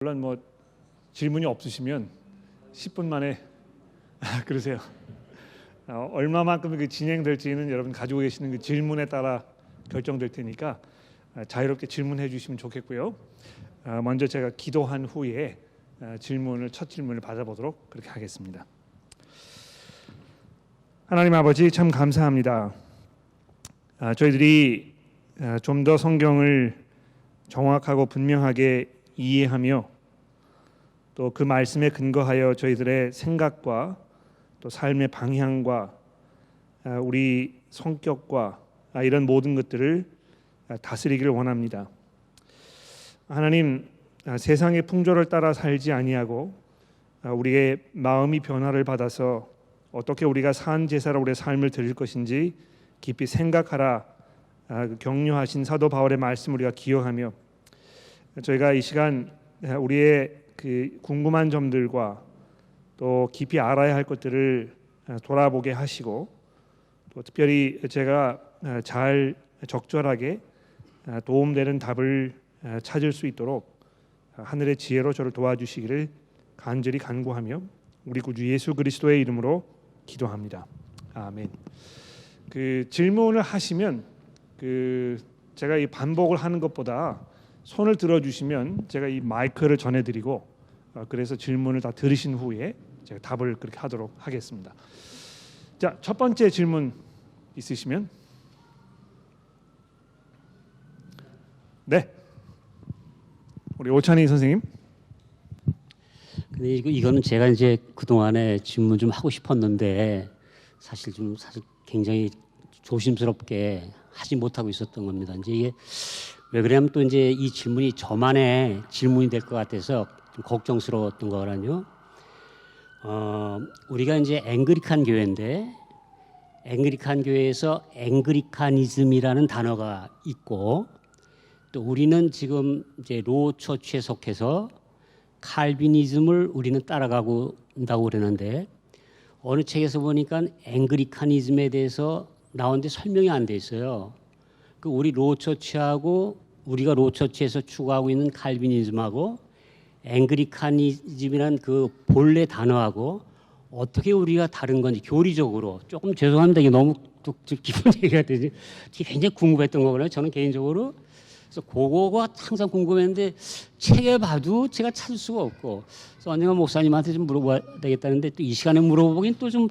물론 뭐 질문이 없으시면 10분 만에 그러세요. 얼마만큼 그 진행될지는 여러분 가지고 계시는 그 질문에 따라 결정될 테니까 자유롭게 질문해 주시면 좋겠고요. 먼저 제가 기도한 후에 첫 질문을 받아보도록 그렇게 하겠습니다. 하나님 아버지, 참 감사합니다. 저희들이 좀 더 성경을 정확하고 분명하게 이해하며 또 그 말씀에 근거하여 저희들의 생각과 또 삶의 방향과 우리 성격과 이런 모든 것들을 다스리기를 원합니다. 하나님, 세상의 풍조를 따라 살지 아니하고 우리의 마음이 변화를 받아서 어떻게 우리가 산 제사로 우리의 삶을 드릴 것인지 깊이 생각하라 격려하신 사도 바울의 말씀 우리가 기억하며 저희가 이 시간 우리의 그 궁금한 점들과 또 깊이 알아야 할 것들을 돌아보게 하시고 또 특별히 제가 잘 적절하게 도움되는 답을 찾을 수 있도록 하늘의 지혜로 저를 도와주시기를 간절히 간구하며 우리 구주 예수 그리스도의 이름으로 기도합니다. 아멘. 그 질문을 하시면 제가 이 반복을 하는 것보다 손을 들어주시면 제가 이 마이크를 전해드리고 그래서 질문을 다 들으신 후에 제가 답을 그렇게 하도록 하겠습니다. 자, 첫 번째 질문 있으시면 네, 우리 오찬희 선생님. 근데 이거는 제가 이제 그 동안에 질문 좀 하고 싶었는데 사실 굉장히 조심스럽게 하지 못하고 있었던 겁니다. 이제 이게 왜 그러냐면 또 이제 이 질문이 저만의 질문이 될 것 같아서 좀 걱정스러웠던 거라뇨. 우리가 이제 앵그리칸 교회인데 앵그리칸 교회에서 앵그리카니즘이라는 단어가 있고 또 우리는 지금 이제 로우 처치에 속해서 칼비니즘을 우리는 따라가고 있다고 그러는데 어느 책에서 보니까 앵그리카니즘에 대해서 나오는데 설명이 안 돼 있어요. 그 우리 로우 처치하고 우리가 로우 처치에서 추구하고 있는 칼비니즘하고 앵그리카니즘이란 그 본래 단어하고 어떻게 우리가 다른 건지 교리적으로 조금 죄송합니다. 이게 너무 깊은 얘기가 되지. 굉장히 궁금했던 거거든요. 저는 개인적으로. 그래서 그거가 항상 궁금했는데 책에 봐도 제가 찾을 수가 없고 그래서 언젠가 목사님한테 좀 물어봐야 되겠다는데 또 이 시간에 물어보긴 또 좀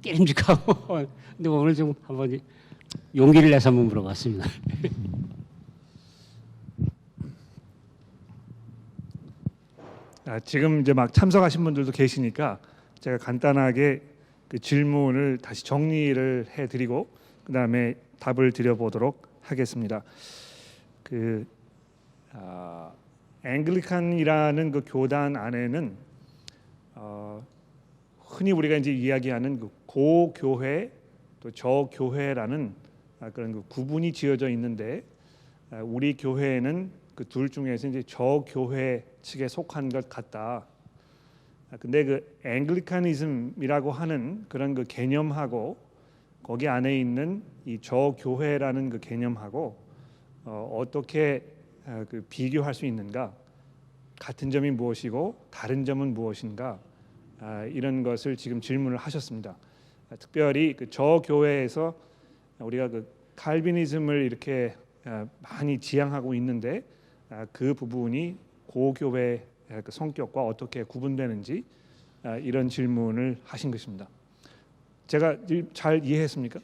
깨림직하고 근데 오늘 좀 한번 용기를 내서 한번 물어봤습니다. 지금 이제 막 참석하신 분들도 계시니까 제가 간단하게 그 질문을 다시 정리를 해드리고 그 다음에 답을 드려보도록 하겠습니다. 앵글리칸이라는 그 교단 안에는 흔히 우리가 이제 이야기하는 그 고교회 또 저교회라는 그런 그 구분이 지어져 있는데 우리 교회에는 그 둘 중에서 이제 저교회 측에 속한 것 같다. 근데 그 앵글리카니즘이라고 하는 그런 그 개념하고 거기 안에 있는 이 저교회라는 그 개념하고 어떻게 그 비교할 수 있는가? 같은 점이 무엇이고 다른 점은 무엇인가? 이런 것을 지금 질문을 하셨습니다. 특별히 그 저교회에서 우리가 그 칼비니즘을 이렇게 많이 지향하고 있는데 그 부분이 고교회 그 성격과 어떻게 구분되는지 이런 질문을 하신 것입니다. 제가 잘 이해했습니까?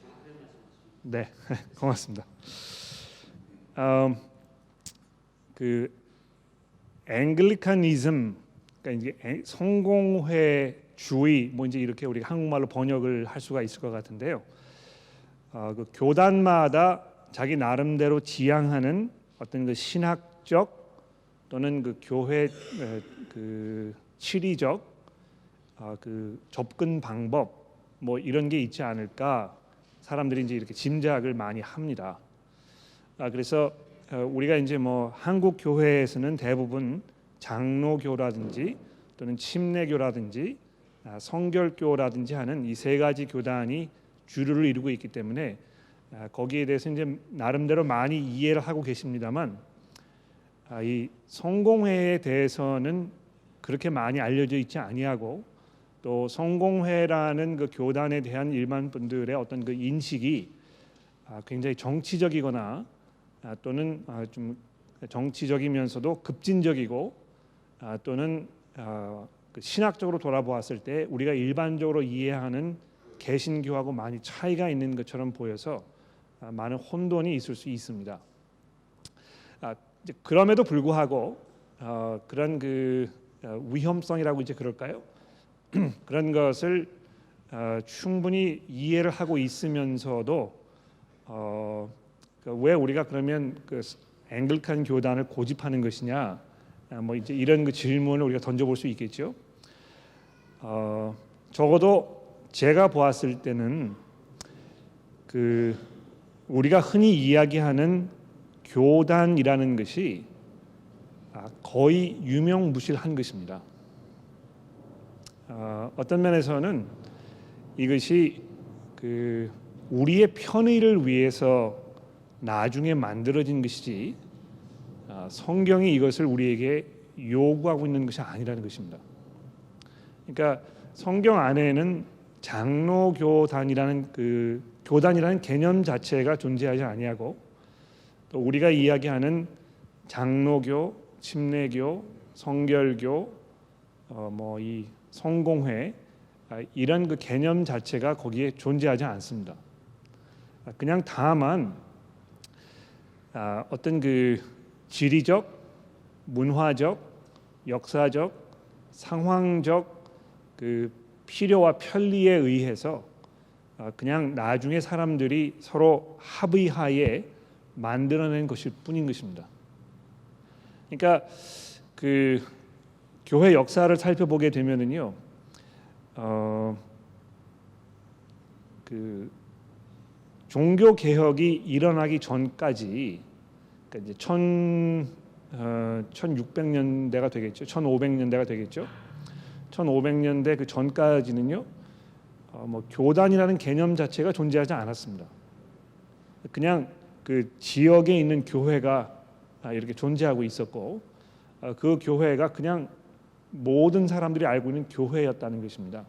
네, 고맙습니다. 그 앵글리카니즘, 그러니까 이제 성공회주의, 뭐 이제 이렇게 우리가 한국말로 번역을 할 수가 있을 것 같은데요. 그 교단마다 자기 나름대로 지향하는 어떤 그 신학적 또는 그 교회 그 치리적 그 접근 방법 뭐 이런 게 있지 않을까 사람들이 이제 이렇게 짐작을 많이 합니다. 그래서 우리가 이제 뭐 한국 교회에서는 대부분 장로교라든지 또는 침례교라든지 성결교라든지 하는 이 세 가지 교단이 주류를 이루고 있기 때문에 거기에 대해서 이제 나름대로 많이 이해를 하고 계십니다만 이 성공회에 대해서는 그렇게 많이 알려져 있지 아니하고 또 성공회라는 그 교단에 대한 일반 분들의 어떤 그 인식이 굉장히 정치적이거나 또는 좀 정치적이면서도 급진적이고 또는 그 신학적으로 돌아보았을 때 우리가 일반적으로 이해하는 개신교하고 많이 차이가 있는 것처럼 보여서 많은 혼돈이 있을 수 있습니다. 그럼에도 불구하고 그런 그 위험성이라고 이제 그럴까요? 그런 것을 충분히 이해를 하고 있으면서도 왜 우리가 그러면 그 앵글리칸 교단을 고집하는 것이냐? 뭐 이제 이런 그 질문을 우리가 던져볼 수 있겠죠. 적어도 제가 보았을 때는 그 우리가 흔히 이야기하는 교단이라는 것이 거의 유명무실한 것입니다. 어떤 면에서는 이것이 그 우리의 편의를 위해서 나중에 만들어진 것이지 성경이 이것을 우리에게 요구하고 있는 것이 아니라는 것입니다. 그러니까 성경 안에는 장로교단이라는 그 교단이라는 개념 자체가 존재하지 아니하고 또 우리가 이야기하는 장로교, 침례교, 성결교, 뭐 이 성공회 이런 그 개념 자체가 거기에 존재하지 않습니다. 그냥 다만 어떤 그 지리적, 문화적, 역사적, 상황적 그 필요와 편리에 의해서 그냥 나중에 사람들이 서로 합의하에 만들어낸 것일 뿐인 것입니다. 그러니까 그 교회 역사를 살펴보게 되면은요, 그 종교 개혁이 일어나기 전까지 그러니까 이제 1600년대가 되겠죠, 1500년대가 되겠죠. 1500년대 그 전까지는요, 뭐 교단이라는 개념 자체가 존재하지 않았습니다. 그냥 그 지역에 있는 교회가 이렇게 존재하고 있었고 그 교회가 그냥 모든 사람들이 알고 있는 교회였다는 것입니다.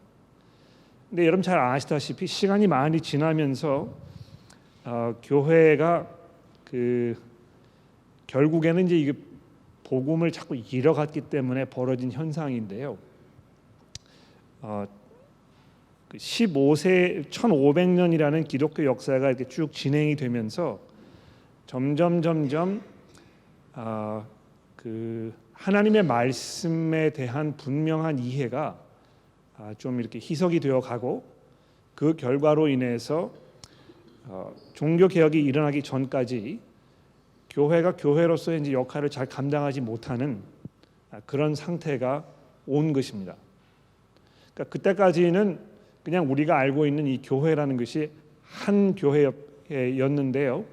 근데 여러분 잘 아시다시피 시간이 많이 지나면서 교회가 그 결국에는 이제 이게 복음을 자꾸 잃어갔기 때문에 벌어진 현상인데요. 15세 1500년이라는 기독교 역사가 이렇게 쭉 진행이 되면서 점점 그 하나님의 말씀에 대한 분명한 이해가 좀 이렇게 희석이 되어 가고 그 결과로 인해서 종교 개혁이 일어나기 전까지 교회가 교회로서의 이제 역할을 잘 감당하지 못하는 그런 상태가 온 것입니다. 그러니까 그때까지는 그냥 우리가 알고 있는 이 교회라는 것이 한 교회였는데요.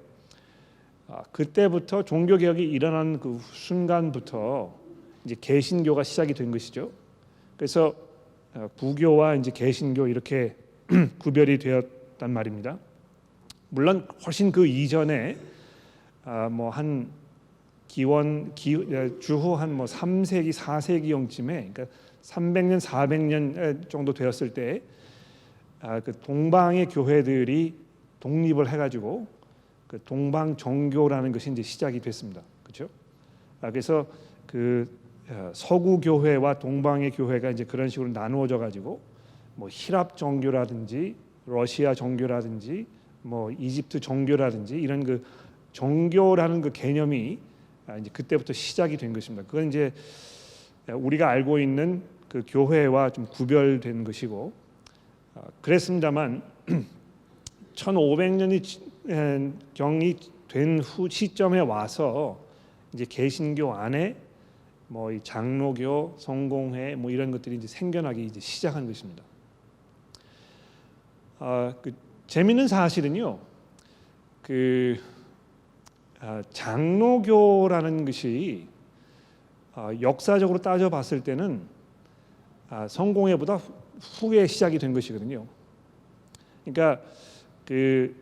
그때부터 종교 개혁이 일어난 그 순간부터 이제 개신교가 시작이 된 것이죠. 그래서 부교와 이제 개신교 이렇게 구별이 되었단 말입니다. 물론 훨씬 그 이전에 뭐 한 주후 한 뭐 3세기 4세기경쯤에 그러니까 300년 400년 정도 되었을 때 그 동방의 교회들이 독립을 해가지고 그 동방 정교라는 것이 이제 시작이 됐습니다. 그렇죠? 그래서 그 서구 교회와 동방의 교회가 이제 그런 식으로 나누어져 가지고 뭐 히랍 정교라든지 러시아 정교라든지 뭐 이집트 정교라든지 이런 그 정교라는 그 개념이 이제 그때부터 시작이 된 것입니다. 그건 이제 우리가 알고 있는 그 교회와 좀 구별된 것이고 그랬습니다만 1500년이 경이 된 후 시점에 와서 이제 개신교 안에 뭐 이 장로교, 성공회 뭐 이런 것들이 이제 생겨나기 이제 시작한 것입니다. 그 재미있는 사실은요, 그 장로교라는 것이 역사적으로 따져봤을 때는 성공회보다 후에 시작이 된 것이거든요. 그러니까 그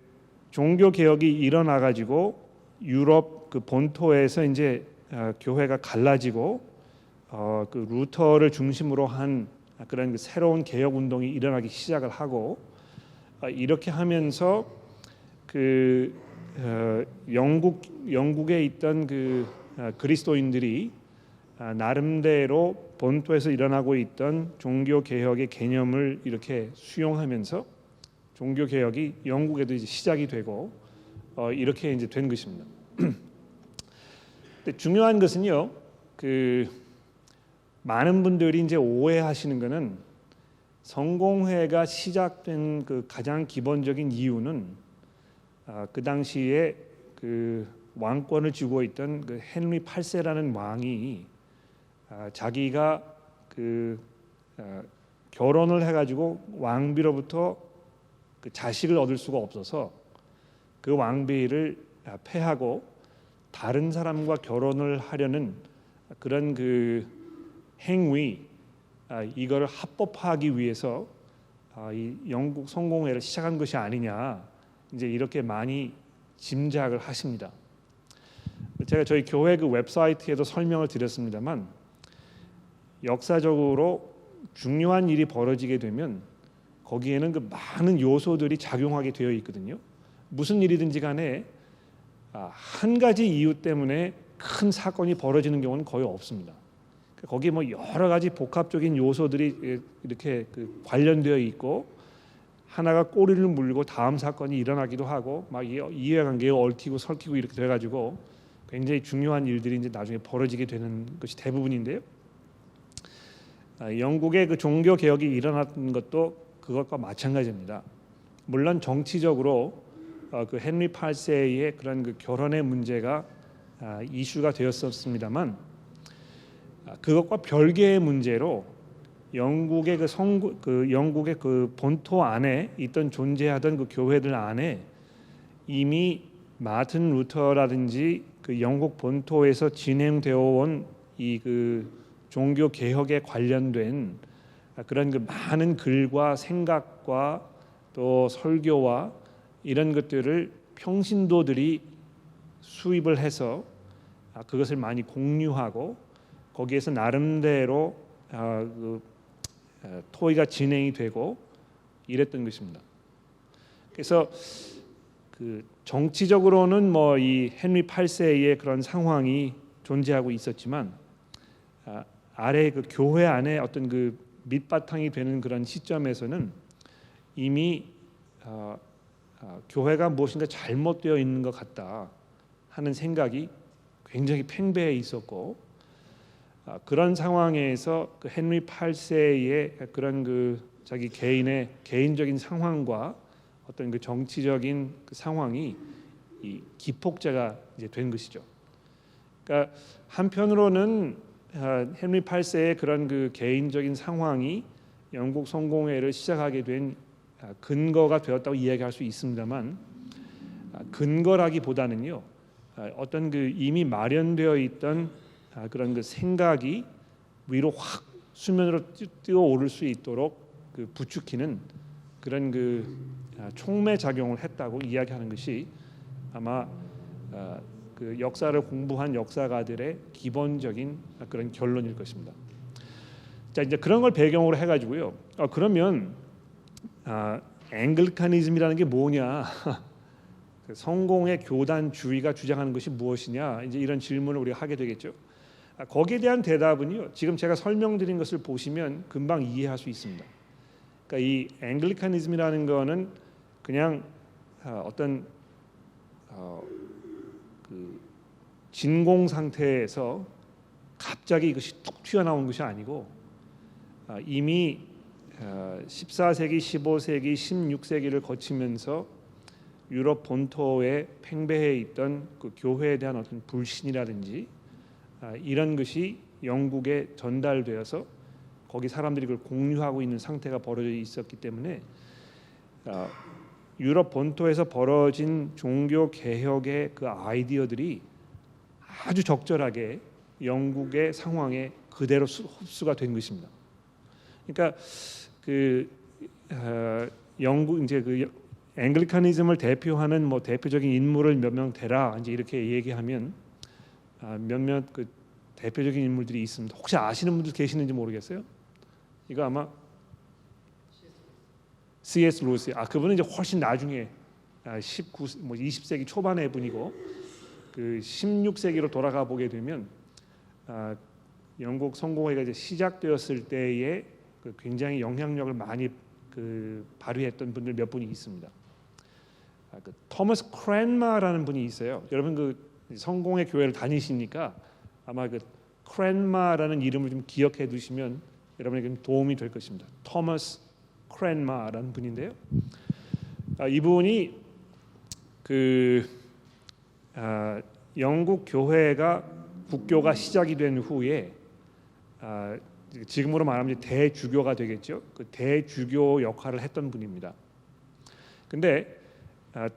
종교 개혁이 일어나 가지고 유럽 그 본토에서 이제 교회가 갈라지고 그 루터를 중심으로 한 그런 그 새로운 개혁 운동이 일어나기 시작을 하고 이렇게 하면서 그 영국에 있던 그 그리스도인들이 나름대로 본토에서 일어나고 있던 종교 개혁의 개념을 이렇게 수용하면서 종교 개혁이 영국에도 이제 시작이 되고 이렇게 이제 된 것입니다. 근데 중요한 것은요, 그 많은 분들이 이제 오해하시는 것은 성공회가 시작된 그 가장 기본적인 이유는 그 당시에 그 왕권을 쥐고 있던 그 헨리 8세라는 왕이 자기가 그 결혼을 해가지고 왕비로부터 그 자식을 얻을 수가 없어서 그 왕비를 폐하고 다른 사람과 결혼을 하려는 그런 그 행위 이거를 합법화하기 위해서 이 영국 성공회를 시작한 것이 아니냐 이제 이렇게 많이 짐작을 하십니다. 제가 저희 교회 그 웹사이트에도 설명을 드렸습니다만 역사적으로 중요한 일이 벌어지게 되면 거기에는 그 많은 요소들이 작용하게 되어 있거든요. 무슨 일이든지 간에 한 가지 이유 때문에 큰 사건이 벌어지는 경우는 거의 없습니다. 거기 뭐 여러 가지 복합적인 요소들이 이렇게 그 관련되어 있고 하나가 꼬리를 물고 다음 사건이 일어나기도 하고 막 이해관계가 얽히고 설키고 이렇게 돼가지고 굉장히 중요한 일들이 이제 나중에 벌어지게 되는 것이 대부분인데요. 영국의 그 종교 개혁이 일어났던 것도 그것과 마찬가지입니다. 물론 정치적으로 그 헨리 8세의 그런 그 결혼의 문제가 이슈가 되었었습니다만 그것과 별개의 문제로 영국의 영국의 그 본토 안에 있던 존재하던 그 교회들 안에 이미 마틴 루터라든지 그 영국 본토에서 진행되어 온 이 그 종교 개혁에 관련된 그런 그 많은 글과 생각과 또 설교와 이런 것들을 평신도들이 수입을 해서 그것을 많이 공유하고 거기에서 나름대로 토의가 진행이 되고 이랬던 것입니다. 그래서 그 정치적으로는 뭐 이 헨리 8세의 그런 상황이 존재하고 있었지만 아래 그 교회 안에 어떤 그 밑바탕이 되는 그런 시점에서는 이미 교회가 무엇인가 잘못되어 있는 것 같다 하는 생각이 굉장히 팽배해 있었고 그런 상황에서 그 헨리 8세의 그런 그 자기 개인의 개인적인 상황과 어떤 그 정치적인 그 상황이 이 기폭제가 이제 된 것이죠. 그러니까 한편으로는 헨리 8세의 그런 그 개인적인 상황이 영국 성공회를 시작하게 된 근거가 되었다고 이야기할 수 있습니다만 근거라기보다는요 어떤 그 이미 마련되어 있던 그런 그 생각이 위로 확 수면으로 뛰어오를 수 있도록 그 부추기는 그런 그 촉매 작용을 했다고 이야기하는 것이 아마 그 역사를 공부한 역사가들의 기본적인 그런 결론일 것입니다. 자 이제 그런 걸 배경으로 해가지고요. 그러면 앵글리카니즘이라는 게 뭐냐? 성공의 교단주의가 주장하는 것이 무엇이냐? 이제 이런 질문을 우리가 하게 되겠죠. 거기에 대한 대답은요. 지금 제가 설명드린 것을 보시면 금방 이해할 수 있습니다. 그러니까 이 앵글리카니즘이라는 거는 그냥 어떤 그 진공 상태에서 갑자기 이것이 툭 튀어나온 것이 아니고 이미 14세기, 15세기, 16세기를 거치면서 유럽 본토에 팽배해 있던 그 교회에 대한 어떤 불신이라든지 이런 것이 영국에 전달되어서 거기 사람들이 그걸 공유하고 있는 상태가 벌어져 있었기 때문에 유럽 본토에서 벌어진 종교 개혁의 그 아이디어들이 아주 적절하게 영국의 상황에 그대로 흡수가 된 것입니다. 그러니까 그 영국 이제 그 앵글리카니즘을 대표하는 뭐 대표적인 인물을 몇 명 대라 이제 이렇게 얘기하면 몇몇 그 대표적인 인물들이 있습니다. 혹시 아시는 분들 계시는지 모르겠어요. 이거 아마 C.S. 루이스. 그분은 이제 훨씬 나중에 20세기 초반의 분이고 그 16세기로 돌아가 보게 되면 영국 성공회가 이제 시작되었을 때에 그 굉장히 영향력을 많이 그 발휘했던 분들 몇 분이 있습니다. 그 토머스 크랜마라는 분이 있어요. 여러분 그 성공회 교회를 다니시니까 아마 그 크랜마라는 이름을 좀 기억해 두시면 여러분에게 좀 도움이 될 것입니다. 토머스 크랜마라는 분인데요. 이분이 그 영국 교회가 국교가 시작이 된 후에 지금으로 말하면 대주교가 되겠죠. 그 대주교 역할을 했던 분입니다. 근데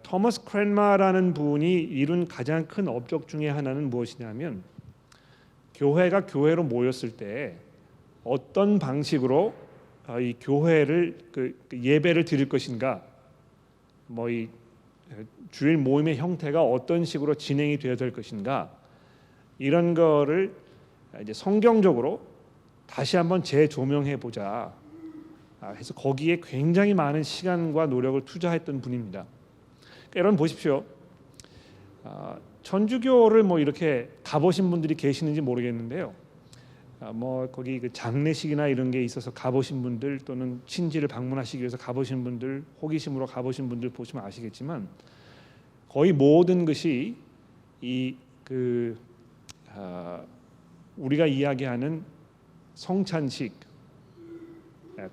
토머스 크랜마라는 분이 이룬 가장 큰 업적 중에 하나는 무엇이냐면 교회가 교회로 모였을 때 어떤 방식으로 이 교회를 그 예배를 드릴 것인가, 뭐 이 주일 모임의 형태가 어떤 식으로 진행이 되어야 될 것인가, 이런 거를 이제 성경적으로 다시 한번 재조명해 보자 해서 거기에 굉장히 많은 시간과 노력을 투자했던 분입니다. 그러니까 여러분 보십시오. 천주교를 뭐 이렇게 가보신 분들이 계시는지 모르겠는데요. 뭐 거기 그 장례식이나 이런 게 있어서 가보신 분들 또는 친지를 방문하시기 위해서 가보신 분들, 호기심으로 가보신 분들 보시면 아시겠지만 거의 모든 것이 이 그 우리가 이야기하는 성찬식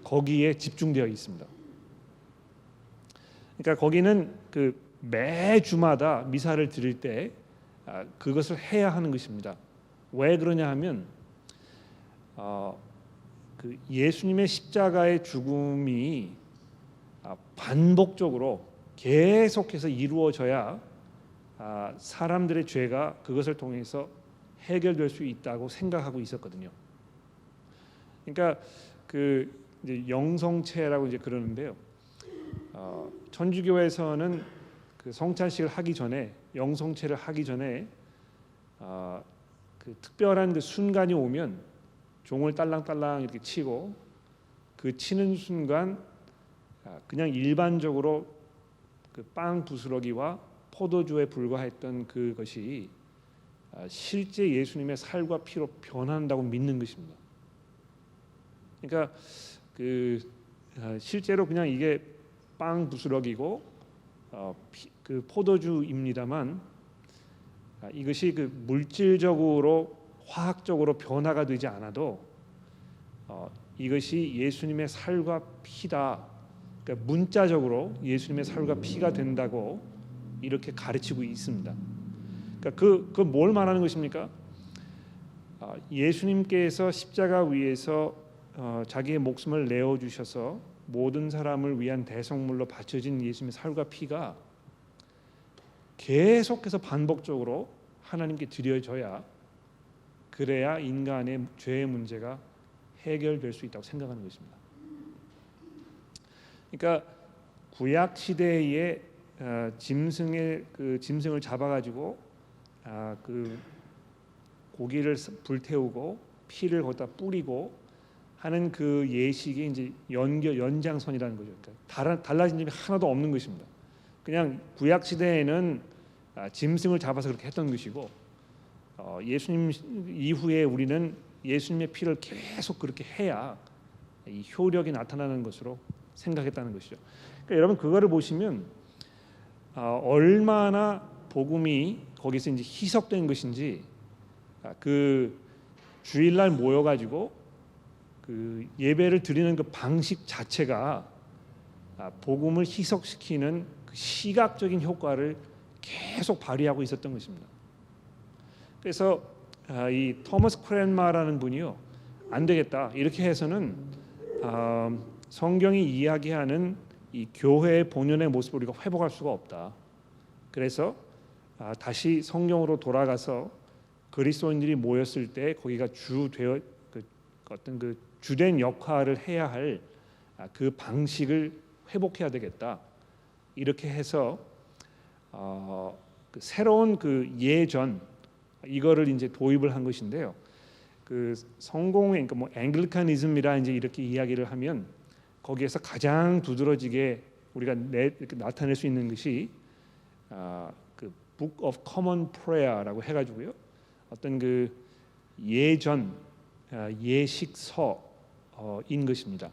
거기에 집중되어 있습니다. 그러니까 거기는 그 매주마다 미사를 드릴 때 그것을 해야 하는 것입니다. 왜 그러냐 하면 그 예수님의 십자가의 죽음이 반복적으로 계속해서 이루어져야 사람들의 죄가 그것을 통해서 해결될 수 있다고 생각하고 있었거든요. 그러니까 그 이제 영성체라고 이제 그러는데요. 천주교에서는 그 성찬식을 하기 전에 영성체를 하기 전에 그 특별한 그 순간이 오면 종을 딸랑딸랑 이렇게 치고 그 치는 순간 그냥 일반적으로 그 빵 부스러기와 포도주에 불과했던 그것이 실제 예수님의 살과 피로 변한다고 믿는 것입니다. 그러니까 그 실제로 그냥 이게 빵 부스러기고 그 포도주입니다만 이것이 그 물질적으로 화학적으로 변화가 되지 않아도 이것이 예수님의 살과 피다. 그러니까 문자적으로 예수님의 살과 피가 된다고 이렇게 가르치고 있습니다. 그러니까 그 뭘 말하는 것입니까? 예수님께서 십자가 위에서 자기의 목숨을 내어 주셔서 모든 사람을 위한 대성물로 바쳐진 예수님의 살과 피가 계속해서 반복적으로 하나님께 드려져야 그래야 인간의 죄의 문제가 해결될 수 있다고 생각하는 것입니다. 그러니까 구약 시대에 짐승을 잡아가지고 그 고기를 불태우고 피를 거기다 뿌리고 하는 그 예식이 이제 연장선이라는 거죠. 그러니까 달라진 점이 하나도 없는 것입니다. 그냥 구약 시대에는 짐승을 잡아서 그렇게 했던 것이고 예수님 이후에 우리는 예수님의 피를 계속 그렇게 해야 이 효력이 나타나는 것으로 생각했다는 것이죠. 그러니까 여러분 그거를 보시면 얼마나 복음이 거기서 이제 희석된 것인지 그 주일날 모여가지고 그 예배를 드리는 그 방식 자체가 복음을 희석시키는 그 시각적인 효과를 계속 발휘하고 있었던 것입니다. 그래서 이 토머스 크랜마라는 분이요, 안 되겠다 이렇게 해서는 성경이 이야기하는 이 교회의 본연의 모습을 우리가 회복할 수가 없다. 그래서 다시 성경으로 돌아가서 그리스도인들이 모였을 때 거기가 어떤 그 주된 역할을 해야 할 그 방식을 회복해야 되겠다. 이렇게 해서 그 새로운 그 예전 이거를 이제 도입을 한 것인데요. 그 성공회, 그러니까 뭐 앵글리카니즘이라 이제 이렇게 이야기를 하면 거기에서 가장 두드러지게 우리가 이렇게 나타낼 수 있는 것이 그 Book of Common Prayer라고 해가지고요. 어떤 그 예전 예식서인 것입니다.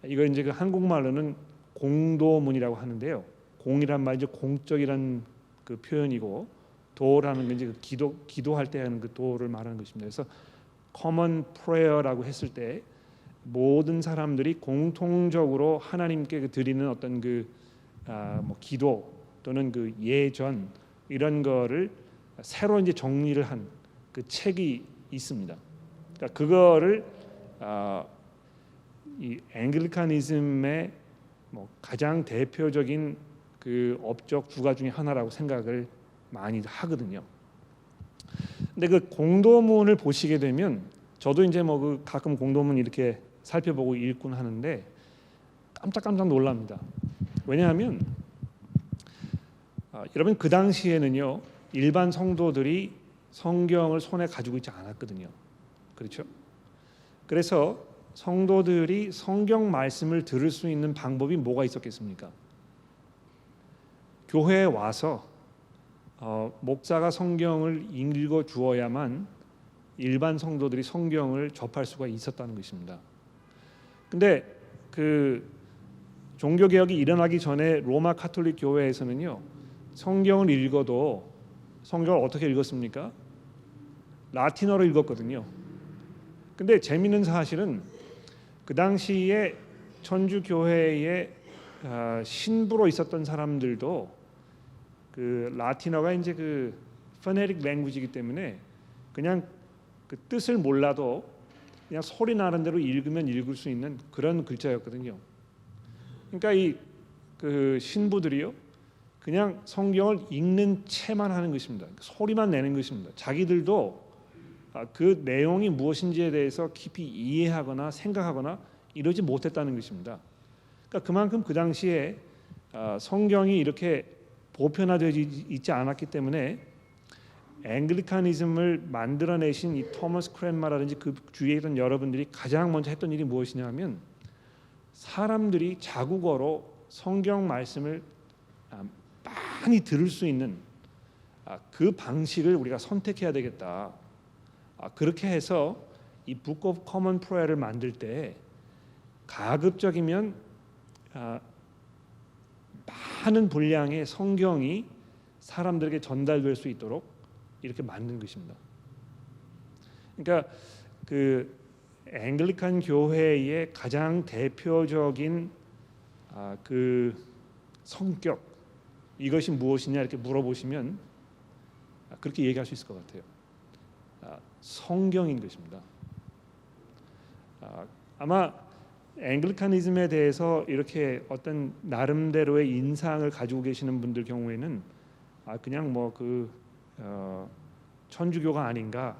이거 이제 그 한국말로는 공도문이라고 하는데요. 공이란 말이 공적이란 그 표현이고 도라는 건 이제 그 기도할 때 하는 그 도를 말하는 것입니다. 그래서 common prayer라고 했을 때 모든 사람들이 공통적으로 하나님께 드리는 어떤 뭐 기도 또는 그 예전 이런 거를 새로 이제 정리를 한 그 책이 있습니다. 그러니까 그거를 이 앵글리카니즘의 뭐 가장 대표적인 그 업적 주가 중에 하나라고 생각을 많이 하거든요. 근데 그 공도문을 보시게 되면 저도 이제 뭐 그 가끔 공도문 이렇게 살펴보고 읽곤 하는데 깜짝깜짝 놀랍니다. 왜냐하면 여러분 그 당시에는요 일반 성도들이 성경을 손에 가지고 있지 않았거든요. 그렇죠? 그래서 성도들이 성경 말씀을 들을 수 있는 방법이 뭐가 있었겠습니까? 교회에 와서 목사가 성경을 읽어 주어야만 일반 성도들이 성경을 접할 수가 있었다는 것입니다. 근데 그 종교 개혁이 일어나기 전에 로마 카톨릭 교회에서는요 성경을 읽어도 성경을 어떻게 읽었습니까? 라틴어로 읽었거든요. 근데 재미있는 사실은 그 당시에 천주 교회의 신부로 있었던 사람들도 그 라틴어가 이제 그 phonetic language이기 때문에 그냥 그 뜻을 몰라도 그냥 소리 나는 대로 읽으면 읽을 수 있는 그런 글자였거든요. 그러니까 이 그 신부들이요 그냥 성경을 읽는 채만 하는 것입니다. 소리만 내는 것입니다. 자기들도 그 내용이 무엇인지에 대해서 깊이 이해하거나 생각하거나 이러지 못했다는 것입니다. 그러니까 그만큼 그 당시에 성경이 이렇게 보편화되지 있지 않았기 때문에 앵글리카니즘을 만들어내신 이 토머스 크랜마라든지 그 주위에 있던 여러분들이 가장 먼저 했던 일이 무엇이냐면 사람들이 자국어로 성경 말씀을 많이 들을 수 있는 그 방식을 우리가 선택해야 되겠다. 그렇게 해서 이 Book of Common Prayer를 만들 때 가급적이면 많은 분량의 성경이 사람들에게 전달될 수 있도록 이렇게 만든 것입니다. 그러니까 그 앵글리칸 교회의 가장 대표적인 그 성격 이것이 무엇이냐 이렇게 물어보시면 그렇게 얘기할 수 있을 것 같아요. 성경인 것입니다. 아마 앵글리카니즘에 대해서 이렇게 어떤 나름대로의 인상을 가지고 계시는 분들 경우에는 그냥 뭐 그 천주교가 아닌가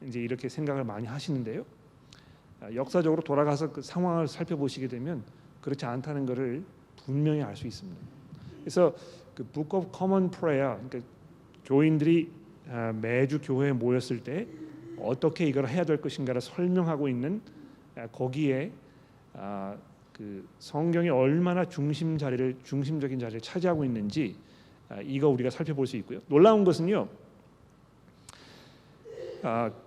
이제 이렇게 생각을 많이 하시는데요. 역사적으로 돌아가서 그 상황을 살펴보시게 되면 그렇지 않다는 것을 분명히 알 수 있습니다. 그래서 그 Book of Common Prayer, 그러니까 교인들이 매주 교회에 모였을 때 어떻게 이걸 해야 될 것인가를 설명하고 있는 거기에 그 성경이 얼마나 중심적인 자리를 차지하고 있는지 이거 우리가 살펴볼 수 있고요. 놀라운 것은요.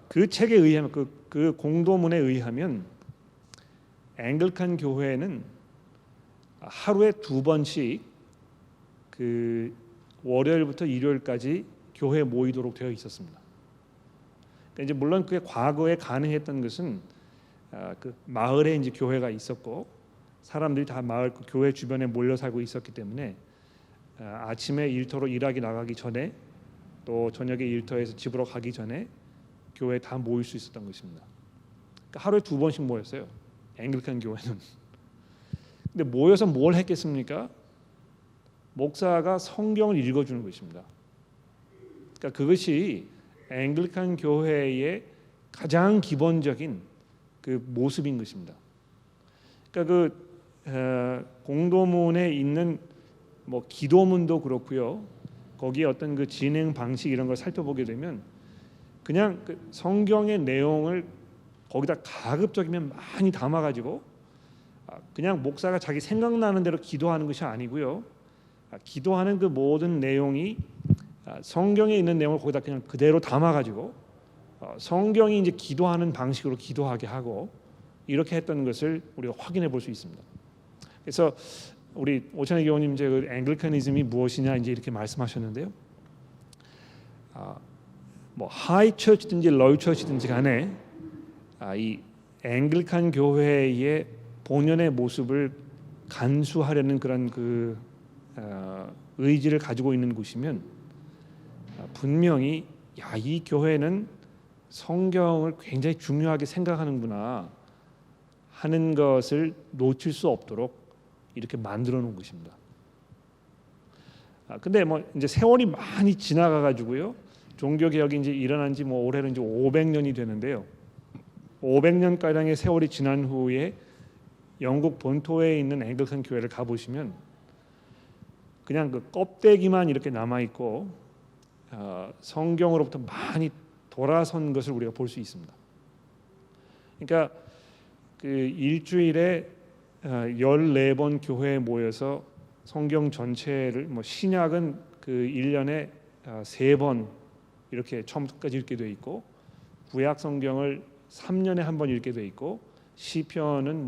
그 책에 의하면 그 공도문에 의하면 앵글리칸 교회는 하루에 2번씩 그 월요일부터 일요일까지 교회에 모이도록 되어 있었습니다. 그러니까 이제 물론 그게 과거에 가능했던 것은 그 마을에 이제 교회가 있었고 사람들이 다 마을 그 교회 주변에 몰려 살고 있었기 때문에 아침에 일터로 일하기 나가기 전에 또 저녁에 일터에서 집으로 가기 전에 교회에 다 모일 수 있었던 것입니다. 그러니까 하루에 2번씩 모였어요. 앵글리칸 교회는. 근데 모여서 뭘 했겠습니까? 목사가 성경을 읽어주는 것입니다. 그러니까 그것이 앵글리칸 교회의 가장 기본적인 그 모습인 것입니다. 그러니까 그 공도문에 있는 뭐 기도문도 그렇고요. 거기에 어떤 그 진행 방식 이런 걸 살펴보게 되면 그냥 그 성경의 내용을 거기다 가급적이면 많이 담아가지고 그냥 목사가 자기 생각나는 대로 기도하는 것이 아니고요. 기도하는 그 모든 내용이 성경에 있는 내용을 거기다 그냥 그대로 담아가지고 성경이 이제 기도하는 방식으로 기도하게 하고 이렇게 했던 것을 우리가 확인해 볼 수 있습니다. 그래서 우리 오찬희 교우님 이제 그 앵글리카니즘이 무엇이냐 이제 이렇게 말씀하셨는데요. 뭐 하이 처치든지 로우 처치든지 간에 이 앵글리칸 교회의 본연의 모습을 간수하려는 그런 그 의지를 가지고 있는 곳이면 분명히 이 교회는 성경을 굉장히 중요하게 생각하는구나 하는 것을 놓칠 수 없도록 이렇게 만들어 놓은 것입니다. 근데 뭐 이제 세월이 많이 지나가 가지고요. 종교 개혁이 이제 일어난 지 뭐 올해는 이제 500년이 되는데요. 500년 가량의 세월이 지난 후에 영국 본토에 있는 앵글리칸 교회를 가 보시면 그냥 그 껍데기만 이렇게 남아 있고 성경으로부터 많이 돌아선 것을 우리가 볼 수 있습니다. 그러니까 그 일주일에 14번 교회에 모여서 성경 전체를 뭐 신약은 그 1년에 3번 이렇게 처음부터까지 읽게 돼 있고 구약 성경을 3년에 한 번 읽게 돼 있고 시편은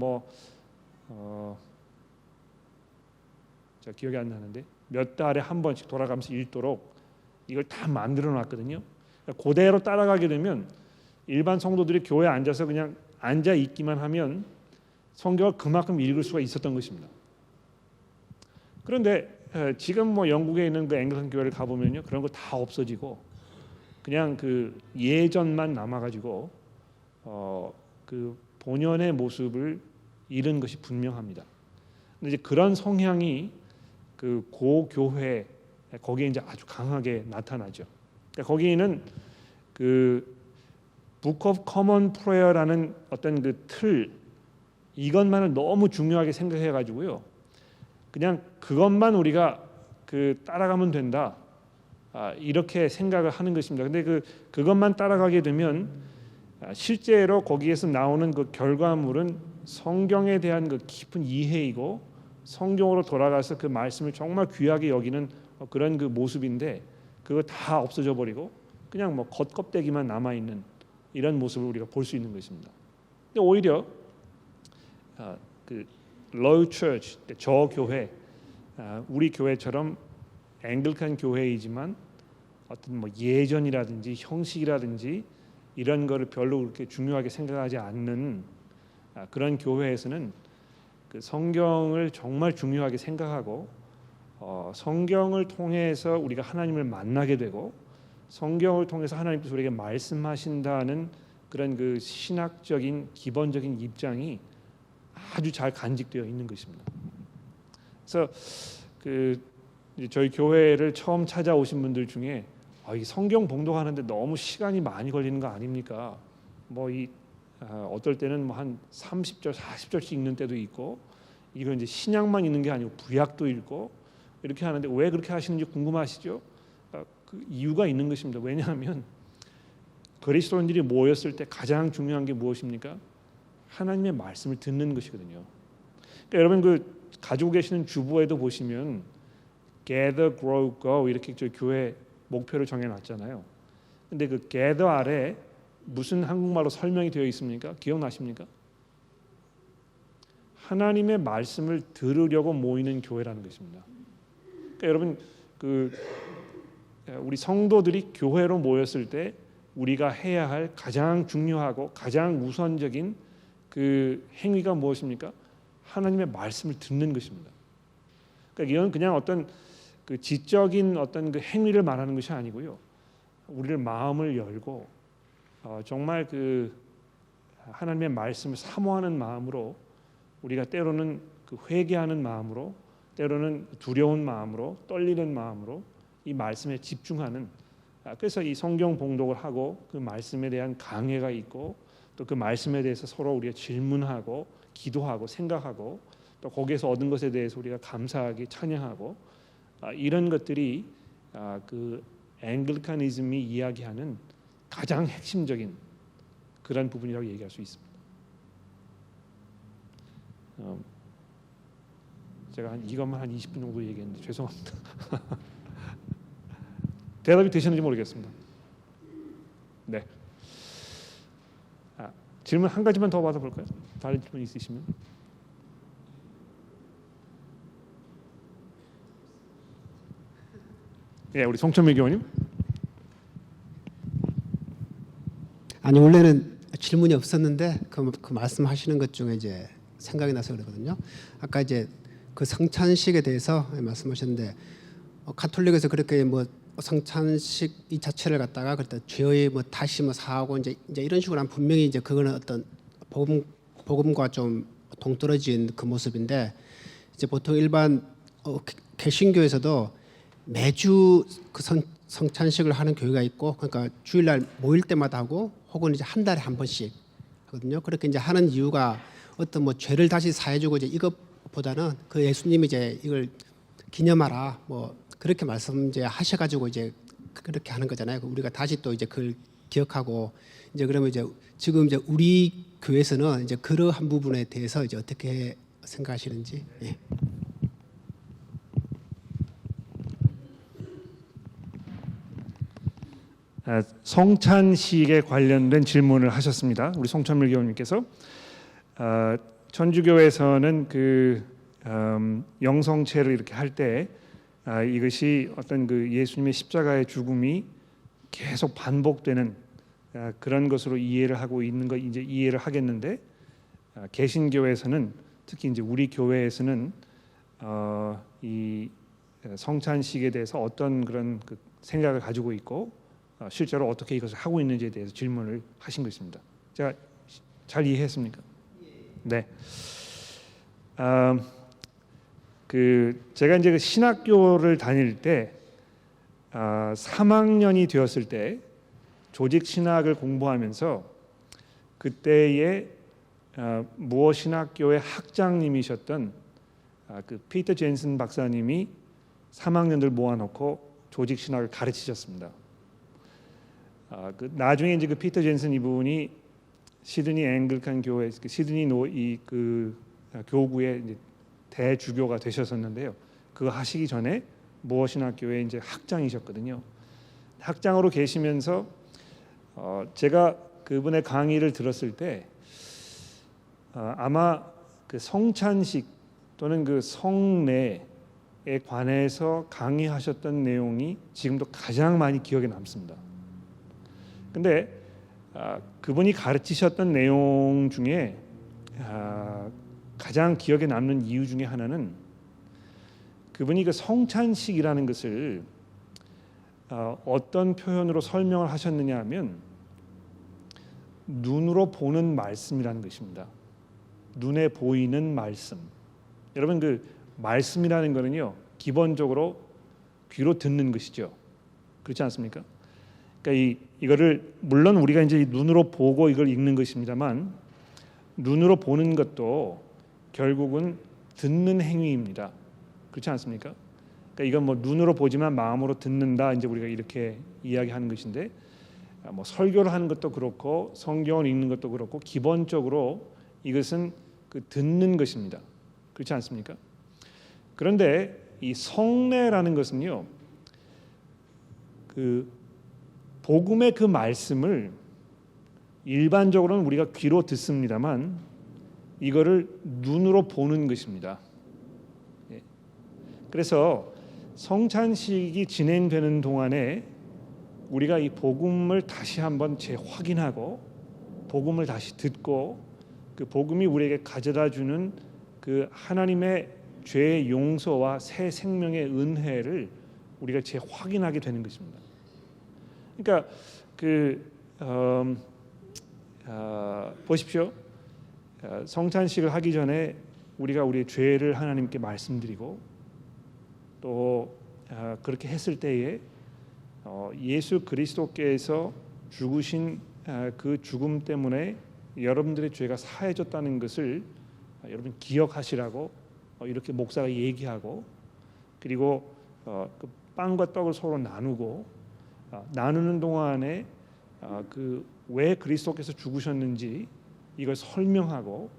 저 기억이 안 나는데 몇 달에 한 번씩 돌아가면서 읽도록 이걸 다 만들어 놨거든요. 그러니까 그대로 따라가게 되면 일반 성도들이 교회에 앉아서 그냥 앉아 있기만 하면 성경을 그만큼 읽을 수가 있었던 것입니다. 그런데 지금 뭐 영국에 있는 그 앵글리칸 교회를 가 보면요, 그런 거 다 없어지고 그냥 그 예전만 남아가지고 그 본연의 모습을 잃은 것이 분명합니다. 근데 이제 그런 성향이 그 고교회 거기에 이제 아주 강하게 나타나죠. 그러니까 거기는 그 Book of Common Prayer라는 어떤 그 틀 이것만을 너무 중요하게 생각해 가지고요. 그냥 그것만 우리가 그 따라가면 된다. 이렇게 생각을 하는 것입니다. 근데 그것만 따라가게 되면 실제로 거기에서 나오는 그 결과물은 성경에 대한 그 깊은 이해이고 성경으로 돌아가서 그 말씀을 정말 귀하게 여기는 그런 그 모습인데 그거 다 없어져 버리고 그냥 뭐 겉껍데기만 남아 있는 이런 모습을 우리가 볼 수 있는 것입니다. 근데 오히려 그 Low Church 저 교회 우리 교회처럼 앵글리칸 교회이지만 어떤 뭐 예전이라든지 형식이라든지 이런 거를 별로 그렇게 중요하게 생각하지 않는 그런 교회에서는 그 성경을 정말 중요하게 생각하고 성경을 통해서 우리가 하나님을 만나게 되고 성경을 통해서 하나님께서 우리에게 말씀하신다는 그런 그 신학적인 기본적인 입장이 아주 잘 간직되어 있는 것입니다. 그래서 저희 교회를 처음 찾아오신 분들 중에 이 성경 봉독하는데 너무 시간이 많이 걸리는 거 아닙니까? 어떨 때는 뭐 한 30절, 40절씩 읽는 때도 있고 이거 이제 신약만 읽는 게 아니고 구약도 읽고 이렇게 하는데 왜 그렇게 하시는지 궁금하시죠? 그 이유가 있는 것입니다. 왜냐하면 그리스도인들이 모였을 때 가장 중요한 게 무엇입니까? 하나님의 말씀을 듣는 것이거든요. 그러니까 여러분 가지고 계시는 주보에도 보시면 Gather, Grow, Go 이렇게 저희 교회 목표를 정해놨잖아요. 근데 그 gather 아래 무슨 한국말로 설명이 되어 있습니까? 기억나십니까? 하나님의 말씀을 들으려고 모이는 교회라는 것입니다. 그러니까 여러분 우리 성도들이 교회로 모였을 때 우리가 해야 할 가장 중요하고 가장 우선적인 그 행위가 무엇입니까? 하나님의 말씀을 듣는 것입니다. 그러니까 이건 그냥 어떤 그 지적인 어떤 그 행위를 말하는 것이 아니고요. 우리를 마음을 열고 정말 그 하나님의 말씀을 사모하는 마음으로 우리가 때로는 그 회개하는 마음으로 때로는 두려운 마음으로 떨리는 마음으로 이 말씀에 집중하는 그래서 이 성경 봉독을 하고 그 말씀에 대한 강해가 있고 또 그 말씀에 대해서 서로 우리가 질문하고 기도하고 생각하고 또 거기에서 얻은 것에 대해서 우리가 감사하게 찬양하고 이런 것들이 그 앵글리카니즘이 이야기하는 가장 핵심적인 그런 부분이라고 얘기할 수 있습니다. 제가 이것만 한 20분 정도 얘기했는데 죄송합니다. 대답이 되셨는지 모르겠습니다. 네. 질문 한 가지만 더 받아볼까요? 다른 질문 있으시면. 예, 우리 송천미 교원님. 아니 원래는 질문이 없었는데 그 말씀하시는 것 중에 이제 생각이 나서 그러거든요. 아까 이제 그 성찬식에 대해서 말씀하셨는데 가톨릭에서 그렇게 뭐 성찬식 이 자체를 갖다가 그때 죄의 뭐 다시 뭐 사하고 이제 이런 식으로 하면 분명히 이제 그거는 어떤 복음과 좀 동떨어진 그 모습인데 이제 보통 일반 개신교에서도 매주 그 성찬식을 하는 교회가 있고 그러니까 주일날 모일 때마다 하고 혹은 이제 한 달에 한 번씩 하거든요. 그렇게 이제 하는 이유가 어떤 뭐 죄를 다시 사해주고 이제 이것보다는 그 예수님이 이제 이걸 기념하라 뭐 그렇게 말씀 이제 하셔가지고 이제 그렇게 하는 거잖아요. 우리가 다시 또 이제 그걸 기억하고 이제 그러면 이제 지금 이제 우리 교회에서는 이제 그러한 부분에 대해서 이제 어떻게 생각하시는지. 예. 성찬식에 관련된 질문을 하셨습니다. 우리 송천밀 교우님께서 천주교에서는 그 영성체를 이렇게 할 때 이것이 어떤 그 예수님의 십자가의 죽음이 계속 반복되는 그런 것으로 이해를 하고 있는 거 이제 이해를 하겠는데 개신교에서는 특히 이제 우리 교회에서는 이 성찬식에 대해서 어떤 그런 그 생각을 가지고 있고 실제로 어떻게 이것을 하고 있는지에 대해서 질문을 하신 것입니다. 제가 잘 이해했습니까? 네. 제가 이제 그 신학교를 다닐 때 3학년이 되었을 때 조직 신학을 공부하면서 그때의 무어 신학교의 학장님이셨던 그 피터 젠슨 박사님이 3학년들 모아놓고 조직 신학을 가르치셨습니다. 나중에 이제 그 피터 젠슨 이분이 시드니 앵글리칸 교회 시드니 교구의 이제 대주교가 되셨었는데요. 그거 하시기 전에 무어 신학교의 이제 학장이셨거든요. 학장으로 계시면서 제가 그분의 강의를 들었을 때 아마 그 성찬식 또는 그 성례에 관해서 강의하셨던 내용이 지금도 가장 많이 기억에 남습니다. 근데 그분이 가르치셨던 내용 중에 가장 기억에 남는 이유 중에 하나는 그분이 그 성찬식이라는 것을 어떤 표현으로 설명을 하셨느냐 하면 눈으로 보는 말씀이라는 것입니다. 눈에 보이는 말씀. 여러분 그 말씀이라는 거는요 기본적으로 귀로 듣는 것이죠. 그렇지 않습니까? 그러니까 이거를 물론 우리가 이제 눈으로 보고 이걸 읽는 것입니다만 눈으로 보는 것도 결국은 듣는 행위입니다. 그렇지 않습니까? 그러니까 이건 뭐 눈으로 보지만 마음으로 듣는다 이제 우리가 이렇게 이야기하는 것인데 뭐 설교를 하는 것도 그렇고 성경을 읽는 것도 그렇고 기본적으로 이것은 그 듣는 것입니다. 그렇지 않습니까? 그런데 이 성례라는 것은요 그 복음의 그 말씀을 일반적으로는 우리가 귀로 듣습니다만 이거를 눈으로 보는 것입니다. 그래서 성찬식이 진행되는 동안에 우리가 이 복음을 다시 한번 재확인하고 복음을 다시 듣고 그 복음이 우리에게 가져다 주는 그 하나님의 죄의 용서와 새 생명의 은혜를 우리가 재확인하게 되는 것입니다. 그러니까 보십시오. 성찬식을 하기 전에 우리가 우리의 죄를 하나님께 말씀드리고 또 그렇게 했을 때에 예수 그리스도께서 죽으신 그 죽음 때문에 여러분들의 죄가 사해졌다는 것을 여러분 기억하시라고 이렇게 목사가 얘기하고 그리고 그 빵과 떡을 서로 나누고 나누는 동안에 그 왜 그리스도께서 죽으셨는지 이걸 설명하고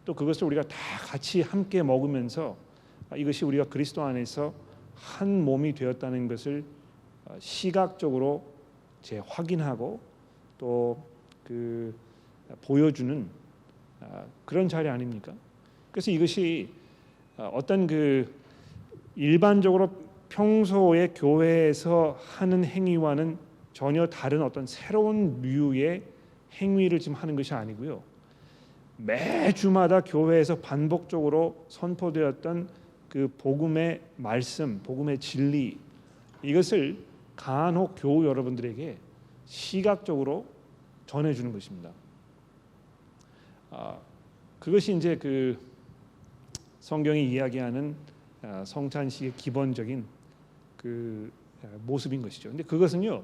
또 그것을 우리가 다 같이 함께 먹으면서 이것이 우리가 그리스도 안에서 한 몸이 되었다는 것을 시각적으로 확인하고 또 그 보여주는 그런 자리 아닙니까? 그래서 이것이 어떤 그 일반적으로 평소에 교회에서 하는 행위와는 전혀 다른 어떤 새로운 류의 행위를 지금 하는 것이 아니고요. 매주마다 교회에서 반복적으로 선포되었던 그 복음의 말씀, 복음의 진리 이것을 간혹 교우 여러분들에게 시각적으로 전해주는 것입니다. 그것이 이제 그 성경이 이야기하는 성찬식의 기본적인 그 모습인 것이죠. 근데 그것은요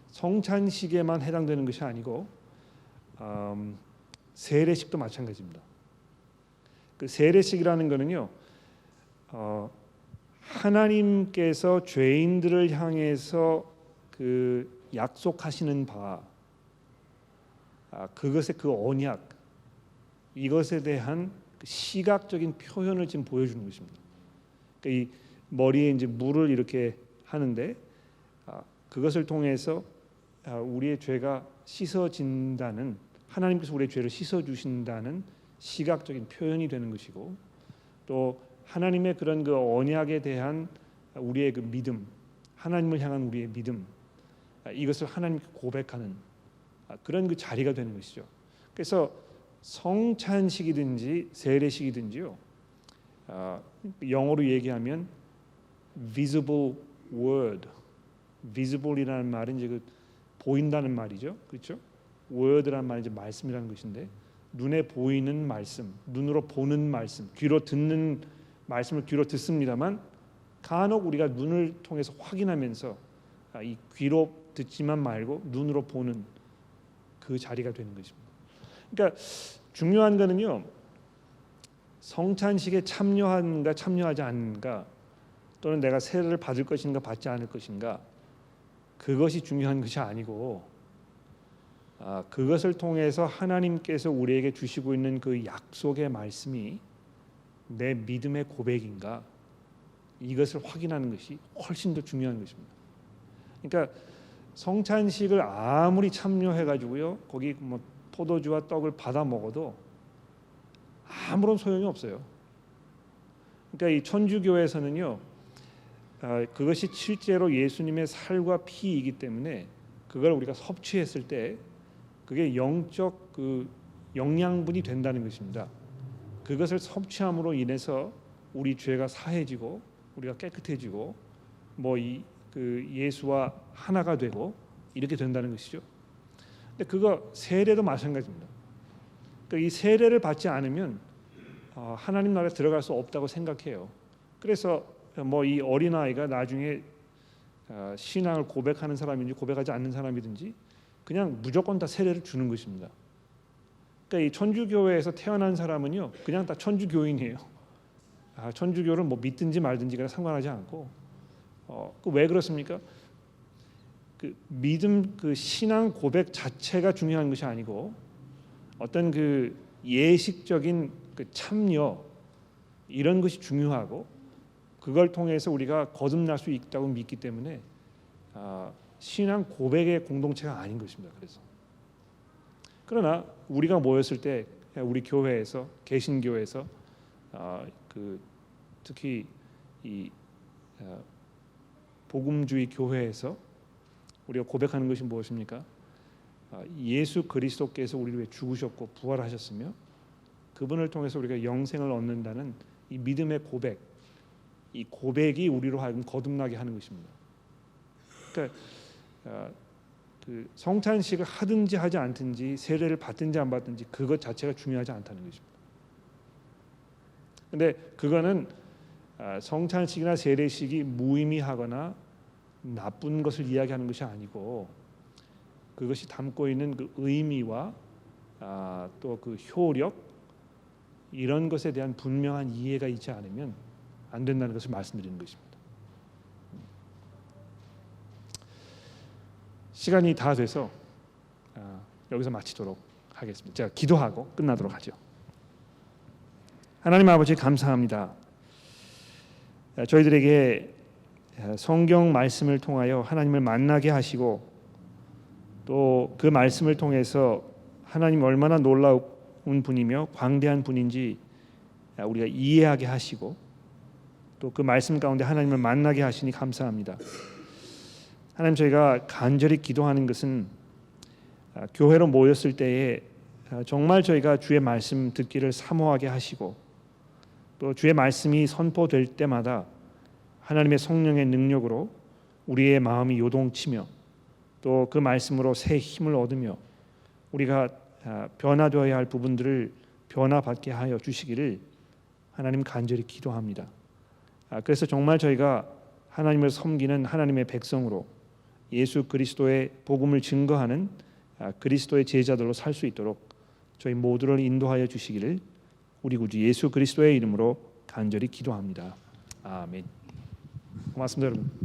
성찬식에만 해당되는 것이 아니고 세례식도 마찬가지입니다. 그 세례식이라는 것은요 하나님께서 죄인들을 향해서 그 약속하시는 바 그것의 그 언약 이것에 대한 그 시각적인 표현을 지금 보여주는 것입니다. 그러니까 이 머리에 이제 물을 이렇게 하는데 그것을 통해서 우리의 죄가 씻어진다는 하나님께서 우리의 죄를 씻어주신다는 시각적인 표현이 되는 것이고 또 하나님의 그런 그 언약에 대한 우리의 그 믿음 하나님을 향한 우리의 믿음 이것을 하나님께 고백하는 그런 그 자리가 되는 것이죠. 그래서 성찬식이든지 세례식이든지요 영어로 얘기하면 visible word, visible이라는 말은 이제 그 보인다는 말이죠, 그렇죠? word라는 말은 이제 말씀이라는 것인데 눈에 보이는 말씀, 눈으로 보는 말씀, 귀로 듣는 말씀을 귀로 듣습니다만 간혹 우리가 눈을 통해서 확인하면서 이 귀로 듣지만 말고 눈으로 보는 그 자리가 되는 것입니다. 그러니까 중요한 거는요 성찬식에 참여하는가 참여하지 않는가 또는 내가 세례를 받을 것인가 받지 않을 것인가 그것이 중요한 것이 아니고 그것을 통해서 하나님께서 우리에게 주시고 있는 그 약속의 말씀이 내 믿음의 고백인가 이것을 확인하는 것이 훨씬 더 중요한 것입니다. 그러니까 성찬식을 아무리 참여해가지고요 거기 뭐 포도주와 떡을 받아 먹어도 아무런 소용이 없어요. 그러니까 이 천주교에서는요 그것이 실제로 예수님의 살과 피이기 때문에 그걸 우리가 섭취했을 때 그게 영적 그 영양분이 된다는 것입니다. 그것을 섭취함으로 인해서 우리 죄가 사해지고 우리가 깨끗해지고 뭐 이 그 예수와 하나가 되고 이렇게 된다는 것이죠. 근데 그거 세례도 마찬가지입니다. 그러니까 이 세례를 받지 않으면 하나님 나라에 들어갈 수 없다고 생각해요. 그래서 뭐 이 어린 아이가 나중에 신앙을 고백하는 사람인지 고백하지 않는 사람이든지 그냥 무조건 다 세례를 주는 것입니다. 그러니까 이 천주교회에서 태어난 사람은요 그냥 다 천주교인이에요. 천주교를 뭐 믿든지 말든지가 상관하지 않고 그 왜 그렇습니까? 그 믿음 그 신앙 고백 자체가 중요한 것이 아니고 어떤 그 예식적인 그 참여 이런 것이 중요하고 그걸 통해서 우리가 거듭날 수 있다고 믿기 때문에 신앙 고백의 공동체가 아닌 것입니다. 그러나 우리가 모였을 때 우리 교회에서 개신교에서 그 특히 이 복음주의 교회에서 우리가 고백하는 것이 무엇입니까? 예수 그리스도께서 우리를 위해 죽으셨고 부활하셨으며 그분을 통해서 우리가 영생을 얻는다는 이 믿음의 고백, 이 고백이 우리로 하여금 거듭나게 하는 것입니다. 그러니까 그 성찬식을 하든지 하지 않든지 세례를 받든지 안 받든지 그것 자체가 중요하지 않다는 것입니다. 근데 그거는 성찬식이나 세례식이 무의미하거나 나쁜 것을 이야기하는 것이 아니고 그것이 담고 있는 그 의미와 또 그 효력 이런 것에 대한 분명한 이해가 있지 않으면 안 된다는 것을 말씀드리는 것입니다. 시간이 다 돼서 여기서 마치도록 하겠습니다. 제가 기도하고 끝나도록 하죠. 하나님 아버지 감사합니다. 저희들에게 성경 말씀을 통하여 하나님을 만나게 하시고 또 그 말씀을 통해서 하나님 얼마나 놀라운 분이며 광대한 분인지 우리가 이해하게 하시고 또 그 말씀 가운데 하나님을 만나게 하시니 감사합니다. 하나님, 저희가 간절히 기도하는 것은 교회로 모였을 때에 정말 저희가 주의 말씀 듣기를 사모하게 하시고 또 주의 말씀이 선포될 때마다 하나님의 성령의 능력으로 우리의 마음이 요동치며 또 그 말씀으로 새 힘을 얻으며 우리가 변화되어야 할 부분들을 변화받게 하여 주시기를 하나님 간절히 기도합니다. 그래서 정말 저희가 하나님을 섬기는 하나님의 백성으로 예수 그리스도의 복음을 증거하는 그리스도의 제자들로 살 수 있도록 저희 모두를 인도하여 주시기를 우리 구주 예수 그리스도의 이름으로 간절히 기도합니다. 아멘. 고맙습니다, 여러분.